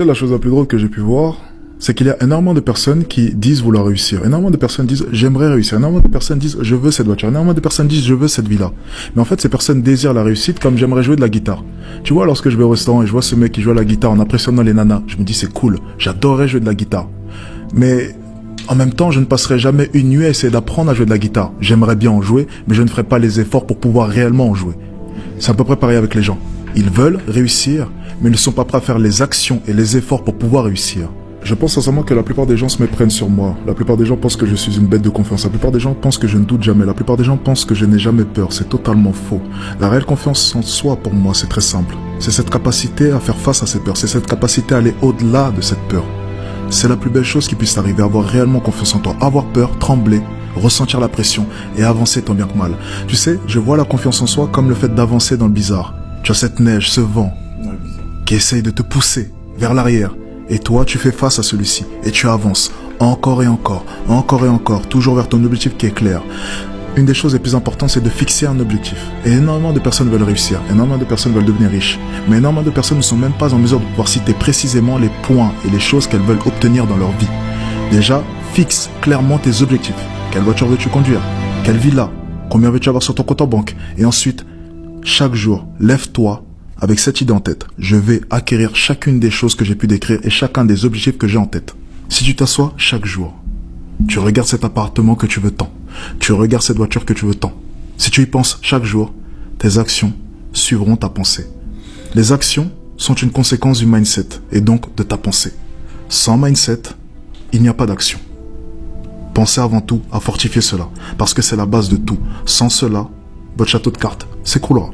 La chose la plus drôle que j'ai pu voir, c'est qu'il y a énormément de personnes qui disent vouloir réussir. Énormément de personnes disent j'aimerais réussir. Énormément de personnes disent je veux cette voiture. Énormément de personnes disent je veux cette villa. Mais en fait, ces personnes désirent la réussite comme j'aimerais jouer de la guitare. Tu vois, lorsque je vais au restaurant et je vois ce mec qui joue à la guitare en impressionnant les nanas, je me dis c'est cool, j'adorerais jouer de la guitare. Mais en même temps, je ne passerai jamais une nuit à essayer d'apprendre à jouer de la guitare. J'aimerais bien en jouer, mais je ne ferai pas les efforts pour pouvoir réellement en jouer. C'est à peu près pareil avec les gens. Ils veulent réussir, mais ils ne sont pas prêts à faire les actions et les efforts pour pouvoir réussir. Je pense sincèrement que la plupart des gens se méprennent sur moi. La plupart des gens pensent que je suis une bête de confiance. La plupart des gens pensent que je ne doute jamais. La plupart des gens pensent que je n'ai jamais peur. C'est totalement faux. La réelle confiance en soi, pour moi, c'est très simple. C'est cette capacité à faire face à ces peurs. C'est cette capacité à aller au-delà de cette peur. C'est la plus belle chose qui puisse arriver, avoir réellement confiance en toi. Avoir peur, trembler, ressentir la pression et avancer tant bien que mal. Tu sais, je vois la confiance en soi comme le fait d'avancer dans le bizarre. Tu as cette neige, ce vent qui essaye de te pousser vers l'arrière. Et toi, tu fais face à celui-ci et tu avances encore et encore, toujours vers ton objectif qui est clair. Une des choses les plus importantes, c'est de fixer un objectif. Et énormément de personnes veulent réussir, énormément de personnes veulent devenir riches. Mais énormément de personnes ne sont même pas en mesure de pouvoir citer précisément les points et les choses qu'elles veulent obtenir dans leur vie. Déjà, fixe clairement tes objectifs. Quelle voiture veux-tu conduire? Quelle villa? Combien veux-tu avoir sur ton compte en banque? Et ensuite, chaque jour, lève-toi avec cette idée en tête. Je vais acquérir chacune des choses que j'ai pu décrire et chacun des objectifs que j'ai en tête. Si tu t'assois chaque jour, tu regardes cet appartement que tu veux tant. Tu regardes cette voiture que tu veux tant. Si tu y penses chaque jour, tes actions suivront ta pensée. Les actions sont une conséquence du mindset et donc de ta pensée. Sans mindset, il n'y a pas d'action. Pensez avant tout à fortifier cela parce que c'est la base de tout. Sans cela, votre château de cartes s'écroulera.